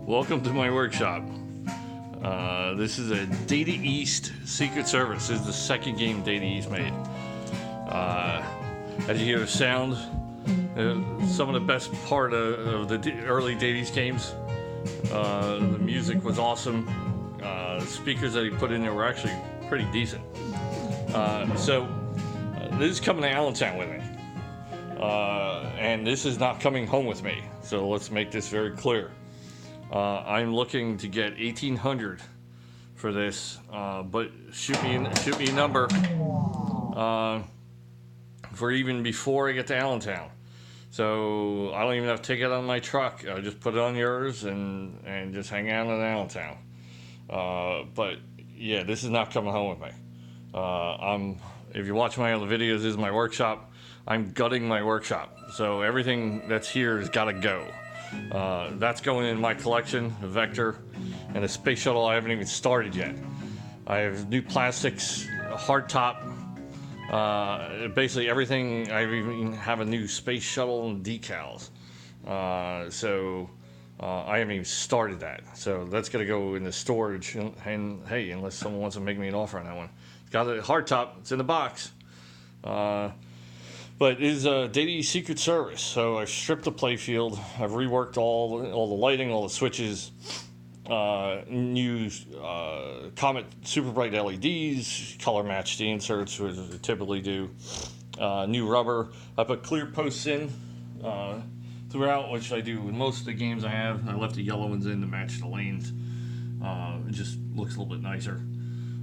Welcome to my workshop. This is a Data East Secret Service. This is the second game Data East made. As you hear the sound, some of the best part of the early Data East games. The music was awesome. The speakers that he put in there were actually pretty decent. This is coming to Allentown with me. And this is not coming home with me. So let's make this very clear. I'm looking to get 1,800 for this, but shoot me a number for even before I get to Allentown. So I don't even have to take it on my truck. I just put it on yours and just hang out in Allentown. But yeah, this is not coming home with me. If you watch my other videos, this is my workshop. I'm gutting my workshop. So everything that's here has got to go. That's going in my collection, a Vector, and a space shuttle I haven't even started yet. I have new plastics, a hard top, basically everything. I even have a new space shuttle and decals. I haven't even started that. So that's going to go in the storage. And hey, unless someone wants to make me an offer on that one. It's got a hard top. It's in the box. But it is a Data East Secret Service. So I've stripped the playfield. I've reworked all the lighting, all the switches. New Comet super bright LEDs, color match the inserts, which I typically do. New rubber. I put clear posts in throughout, which I do with most of the games I have. I left the yellow ones in to match the lanes. It just looks a little bit nicer.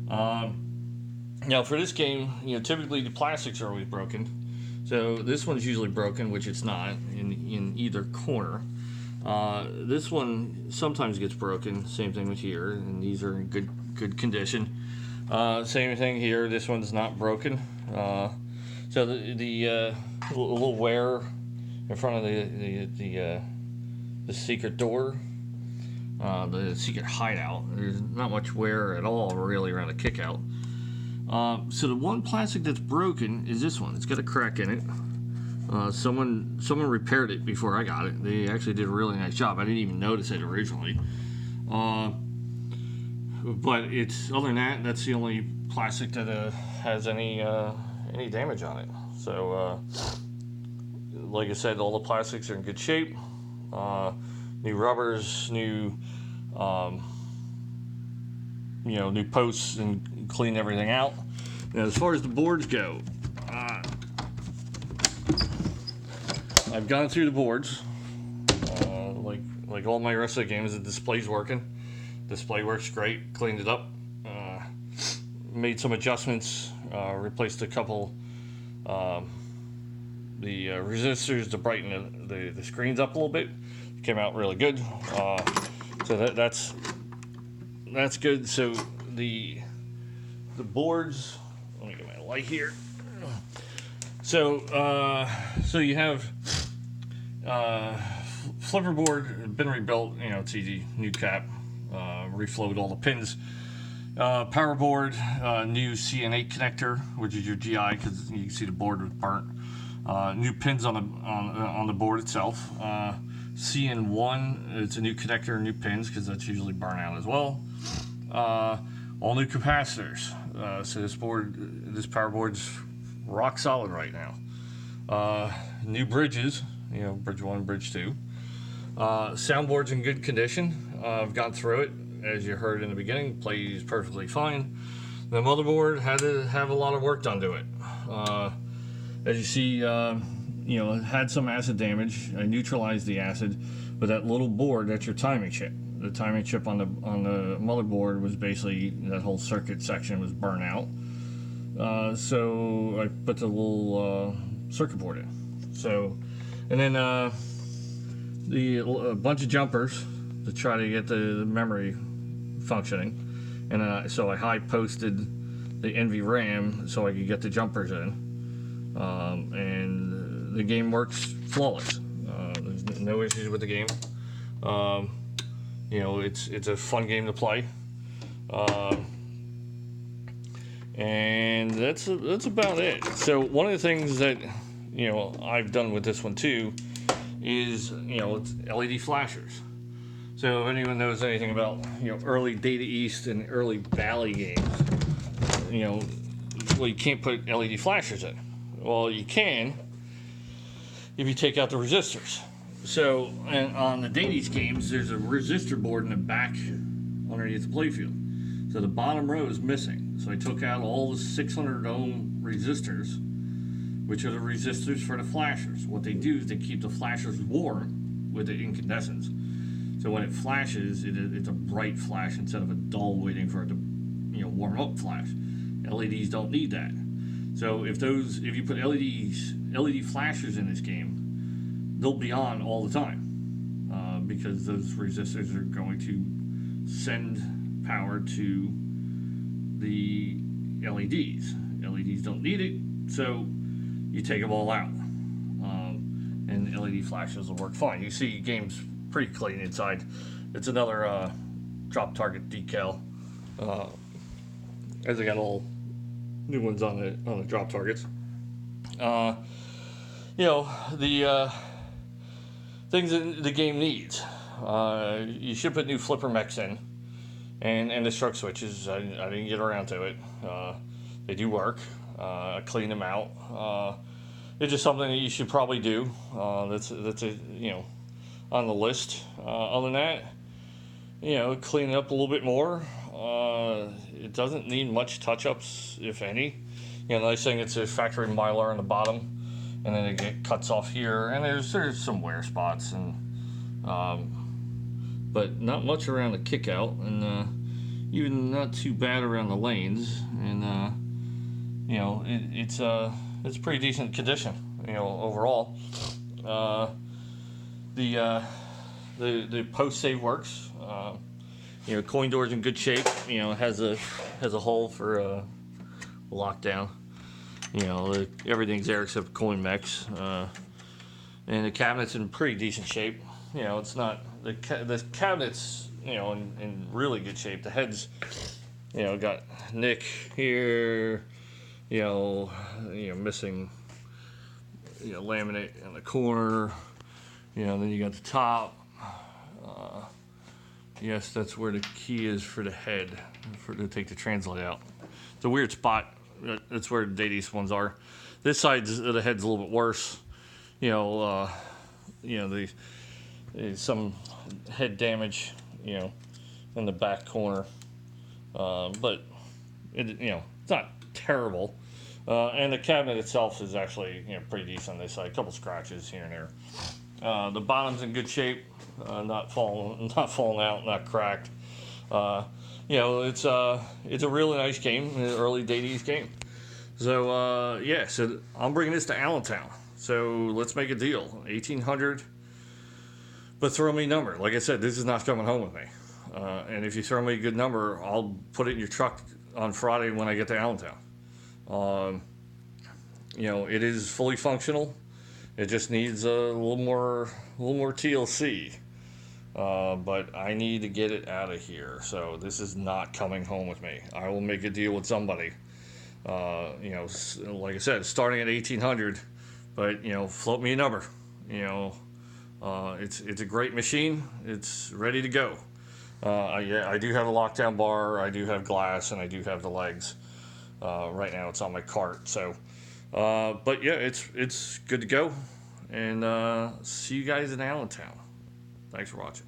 Now for this game, typically the plastics are always broken. So this one's usually broken, which it's not, in either corner. This one sometimes gets broken. Same thing with here, and these are in good condition. Same thing here. This one's not broken. So the little wear in front of the secret door, the secret hideout. There's not much wear at all really around the kickout. So the one plastic that's broken is this one. It's got a crack in it. Someone repaired it before I got it. They actually did a really nice job. I didn't even notice it originally. But it's other than that, that's the only plastic that has any damage on it. So like I said, all the plastics are in good shape. New rubbers, new new posts, and clean everything out. Now, as far as the boards go, I've gone through the boards. Like all my rest of the games, the display's working. Display works great. Cleaned it up. Made some adjustments. Replaced a couple the resistors to brighten the screens up a little bit. Came out really good. So that's good. So the boards, let me get my light here. So you have flipper board, been rebuilt. It's easy. New cap, reflowed all the pins. Power board, new CN8 connector, which is your GI, because you can see the board was burnt. New pins on the board itself. CN1, it's a new connector, new pins, because that's usually burnt out as well. All new capacitors. So this power board's rock solid right now. New bridges, bridge 1, bridge 2. Soundboard's in good condition. I've gone through it, as you heard in the beginning. Plays perfectly fine. The motherboard had to have a lot of work done to it. As you see, it had some acid damage. I neutralized the acid, but that little board, that's your timing chip. The timing chip on the motherboard was basically, that whole circuit section was burnt out. So I put the little circuit board in. So, and then a bunch of jumpers to try to get the memory functioning. And so I high posted the NV RAM so I could get the jumpers in. And the game works flawless. There's no issues with the game. It's a fun game to play, and that's about it. So one of the things that I've done with this one too is it's LED flashers. So if anyone knows anything about, early Data East and early Valley games, well, you can't put LED flashers in. Well, you can if you take out the resistors. So, and on the Data East games, there's a resistor board in the back underneath the playfield. So the bottom row is missing. So I took out all the 600 ohm resistors, which are the resistors for the flashers. What they do is they keep the flashers warm with the incandescents. So when it flashes, it's a bright flash instead of a dull waiting for it to, warm up flash. LEDs don't need that. So if you put LED flashers in this game, they'll be on all the time because those resistors are going to send power to the LEDs. LEDs don't need it, so you take them all out, and LED flashes will work fine. You see games pretty clean inside. It's another drop target decal, as I got all new ones on the drop targets. The things that the game needs. You should put new flipper mechs in, and the stroke switches. I didn't get around to it. They do work. I cleaned them out. It's just something that you should probably do. That's on the list. Other than that, clean it up a little bit more. It doesn't need much touch-ups, if any. The nice thing, it's a factory mylar on the bottom, and then it cuts off here, and there's some wear spots, and but not much around the kick out, and even not too bad around the lanes, and it's pretty decent condition, overall. The post save works. Coin door's in good shape. Has a hole for lockdown. Everything's there except coin mechs. And the cabinet's in pretty decent shape. It's not the cabinet's in really good shape. The heads, got nick here. Missing laminate in the corner. Then you got the top. Yes, that's where the key is for the head, to take the translate out. It's a weird spot. That's where the Data East ones are. This side of the head's a little bit worse. Some head damage, in the back corner. But it's not terrible. And the cabinet itself is actually, pretty decent on this side. A couple scratches here and there. The bottom's in good shape. Not falling out, not cracked. It's a really nice game, an early Data East game. So so I'm bringing this to Allentown. So let's make a deal. 1,800, but throw me a number. Like I said, this is not coming home with me. And if you throw me a good number, I'll put it in your truck on Friday when I get to Allentown. It is fully functional. It just needs a little more TLC. But I need to get it out of here. So this is not coming home with me. I will make a deal with somebody. Like I said, starting at 1,800, but float me a number. It's a great machine. It's ready to go. I do have a lockdown bar. I do have glass, and I do have the legs. Right now, it's on my cart. So, but yeah, it's good to go. And see you guys in Allentown. Thanks for watching.